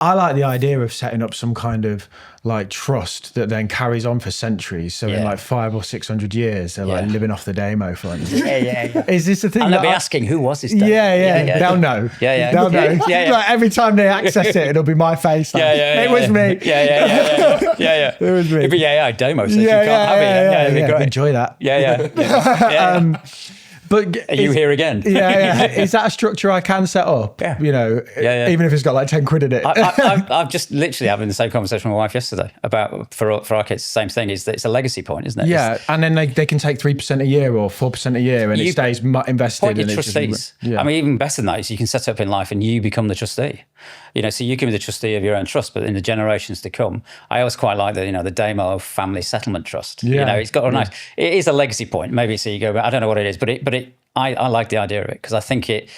I like the idea of setting up some kind of like trust that then carries on for centuries. So in like 500 or 600 years, they're like living off the demo fund. Is this the thing? And they'll be asking, who was this? Yeah. They'll know. They'll know. Like every time they access it, it'll be my face. Like, it was me. It was me. It'd be AI demo, so you can't have it. It'd be great. Enjoy that. But are you here again? Is that a structure I can set up? You know, even if it's got like 10 quid in it. I'm just literally having the same conversation with my wife yesterday about, for our kids, the same thing, is that it's a legacy point, isn't it? Yeah, and then they can take 3% a year or 4% a year and it stays invested. Point your trustees. I mean, even better than that is you can set up in life and you become the trustee. You know, so you can be the trustee of your own trust, but in the generations to come, I always quite like the Damo Family Settlement Trust. You know, it's got a nice, it is a legacy point. Maybe so you go, but I don't know what it is, but I like the idea of it because I think it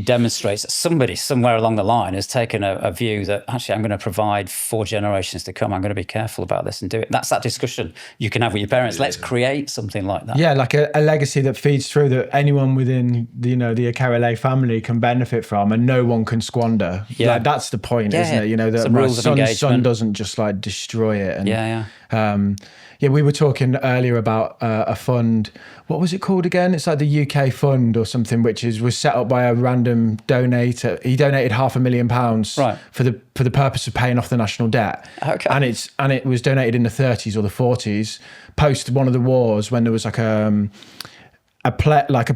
demonstrates that somebody somewhere along the line has taken a view that actually I'm going to provide 4 generations to come. I'm going to be careful about this and do it. That's that discussion you can have with your parents. Let's create something like that. Yeah, like a legacy that feeds through that anyone within the Akerele family can benefit from and no one can squander. Yeah, like, that's the point, isn't it? You know, that my son doesn't just like destroy it. And, we were talking earlier about a fund. What was it called again? It's like the UK fund or something, which was set up by a random donator. He donated £500,000 for the purpose of paying off the national debt. Okay. And it was donated in the 30s or the 40s, post one of the wars, when there was like a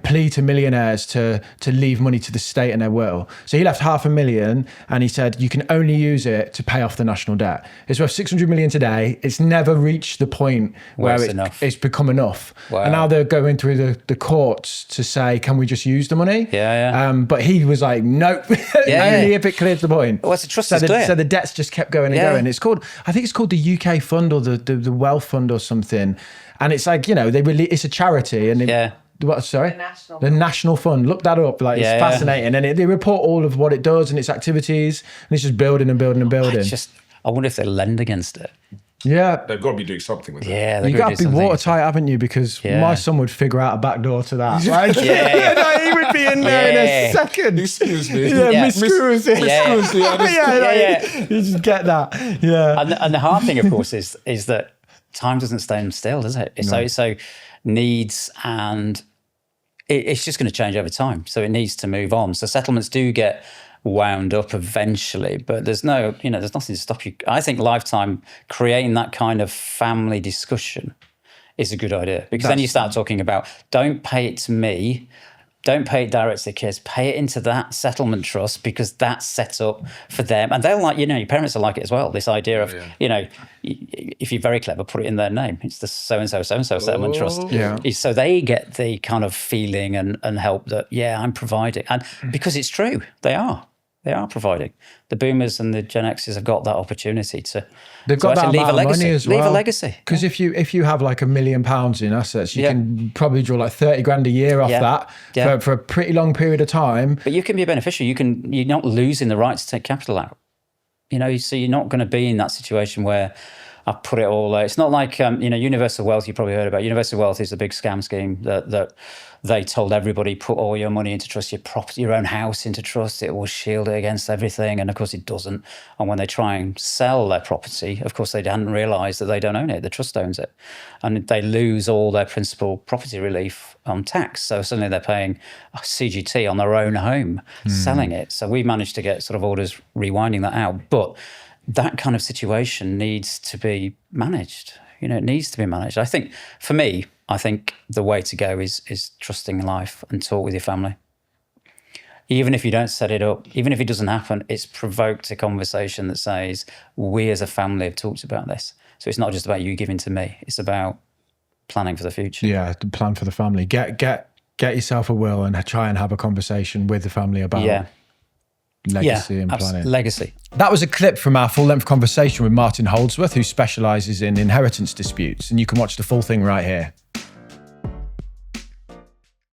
plea to millionaires to leave money to the state in their will. So he left £500,000 and he said, you can only use it to pay off the national debt. It's worth 600 million today. It's never reached the point where it's become enough. Wow. And now they're going through the courts to say, can we just use the money? But he was like, nope, only if it clears the point. Well, it's a trust is clear. So the debts just kept going and going. It's called, I think it's called the UK fund or the Wealth Fund or something. And it's like, it's a charity and what? Sorry, the National Fund. Look that up. Like it's fascinating, and they report all of what it does and its activities, and it's just building and building and building. I wonder if they lend against it. Yeah, they've got to be doing something with it. Yeah, you got to be watertight, haven't you? Because my son would figure out a back door to that. Right? He would be in there in a second. Excuse me. Miss Screws. You just get that. Yeah. And the hard thing, of course, is that time doesn't stand still, does it? No. So needs and it's just going to change over time. So it needs to move on. So settlements do get wound up eventually, but there's nothing to stop you. I think lifetime creating that kind of family discussion is a good idea because then you start talking about, don't pay it to me. Don't pay it direct to the kids. Pay it into that settlement trust because that's set up for them. And they'll like, your parents will like it as well. This idea of, if you're very clever, put it in their name. It's the so-and-so settlement trust. Yeah. So they get the kind of feeling and help that, I'm providing. And because it's true, they are providing. The boomers and the Gen Xers have got that opportunity to leave a legacy. As well. Leave a legacy. Because if you have like £1 million in assets, you can probably draw like 30 grand a year off that for a pretty long period of time. But you can be a beneficiary. You're not losing the right to take capital out. So you're not going to be in that situation where I put it all. It's not like universal wealth. You probably heard about universal wealth is a big scam scheme that they told everybody, put all your money into trust, your property, your own house into trust. It will shield it against everything, and of course it doesn't. And when they try and sell their property, of course they hadn't realised that they don't own it. The trust owns it, and they lose all their principal property relief on tax. So suddenly they're paying CGT on their own home, selling it. So we managed to get sort of orders rewinding that out, but that kind of situation needs to be managed. It needs to be managed. I think, for me, the way to go is trusting life and talk with your family. Even if you don't set it up, even if it doesn't happen, it's provoked a conversation that says, we as a family have talked about this. So it's not just about you giving to me. It's about planning for the future. Yeah, the plan for the family. Get yourself a will and try and have a conversation with the family about legacy and planning. Legacy. That was a clip from our full-length conversation with Martin Holdsworth, who specialises in inheritance disputes, and you can watch the full thing right here.